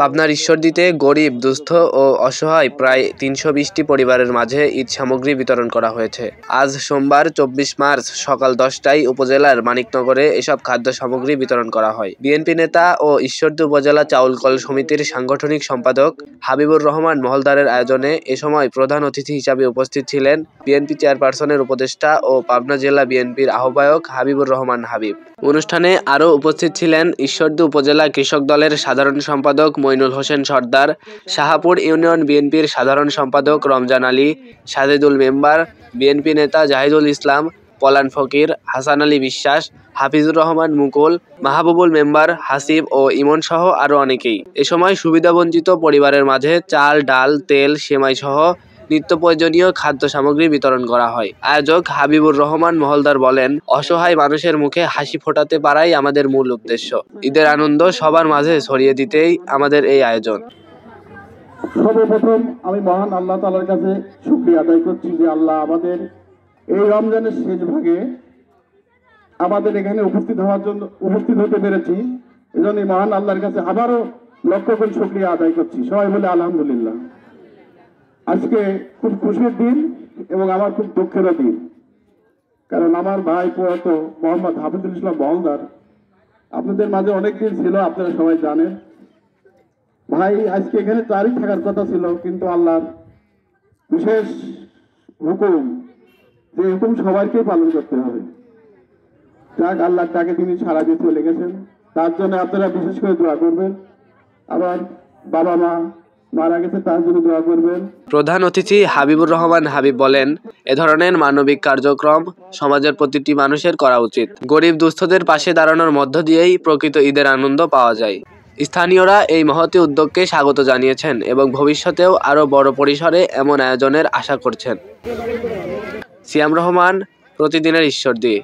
পাবনার ঈশ্বরদীতে গরিব, দুস্থ ও অসহায় প্রায় ৩২০টি পরিবারের মাঝে ঈদ সামগ্রী বিতরণ করা হয়েছে। আজ সোমবার ২৪ মার্চ সকাল ১০টায় উপজেলার মানিকনগরে এসব খাদ্য সামগ্রী বিতরণ করা হয়। বিএনপি নেতা ও ঈশ্বরদী উপজেলা চাউল কল সমিতির সাংগঠনিক সম্পাদক হাবিবুর রহমান মহলদারের আয়োজনে এ সময় প্রধান অতিথি হিসাবে উপস্থিত ছিলেন বিএনপি চেয়ারপারসনের উপদেষ্টা ও পাবনা জেলা বিএনপির আহ্বায়ক হাবিবুর রহমান হাবিব। অনুষ্ঠানে আরও উপস্থিত ছিলেন ঈশ্বরদী উপজেলা কৃষক দলের সাধারণ সম্পাদক মইনুল হোসেন সর্দার, শাহাপুর ইউনিয়ন বিএনপির সাধারণ সম্পাদক রমজান আলী, সাজেদুল মেম্বার, বিএনপি নেতা জাহিদুল ইসলাম, পলান ফকির, হাসান আলী বিশ্বাস, হাফিজুর রহমান মুকুল, মাহবুবুল মেম্বার, হাসিব ও ইমন সহ আরও অনেকেই। এ সময় সুবিধাবঞ্চিত পরিবারের মাঝে চাল, ডাল, তেল, সেমাই সহ নিত্য প্রয়োজনীয় খাদ্য সামগ্রী বিতরণ করা হয়। আয়োজক হাবিবুর রহমান মহলদার বলেন, অসহায় মানুষের মুখে হাসি ফোটাতে পারাই আমাদের মূল উদ্দেশ্য। ঈদের আনন্দ সবার মাঝে ছড়িয়ে দিতেই আমাদের এই আয়োজন। সর্বপ্রথম আমি মহান আল্লাহ তাআলার কাছে শুকরিয়া আদায় করছি যে আল্লাহ আমাদের এই রমজানের শেষ ভাগে আমাদের এখানে উপস্থিত হতে পেরেছি। এজন্য মহান আল্লাহর কাছে আবারও লক্ষ কোটি শুকরিয়া আদায় করছি। সবাই বলে আলহামদুলিল্লাহ। আজকে খুব খুশির দিন এবং আমার খুব দুঃখেরও দিন, কারণ আমার ভাই প্রয়াত মোহাম্মদ হাফিজুল ইসলাম মহলদার আপনাদের মাঝে অনেকদিন ছিল, আপনারা সবাই জানেন। ভাই আজকে এখানে তারিখ থাকার কথা ছিল, কিন্তু আল্লাহর বিশেষ হুকুম, যে হুকুম সবাইকে পালন করতে হবে। যাক, আল্লাহর ডাকে তিনি সারা দিয়ে চলে গেছেন, তার জন্য আপনারা বিশেষ করে দোয়া করবেন। আবার বাবা মা মারা গেছে, তার জন্য দোয়া করবেন। প্রধান অতিথি হাবিবুর রহমান হাবিব বলেন, এ ধরনের মানবিক কার্যক্রম সমাজের প্রতিটি মানুষের করা উচিত। গরিব দুস্থদের পাশে দাঁড়ানোর মধ্য দিয়েই প্রকৃত ঈদের আনন্দ পাওয়া যায়। স্থানীয়রা এই মহতী উদ্যোগকে স্বাগত জানিয়েছেন এবং ভবিষ্যতেও আরও বড় পরিসরে এমন আয়োজনের আশা করছেন। সিয়াম রহমান, প্রতিদিনের ঈশ্বরদী।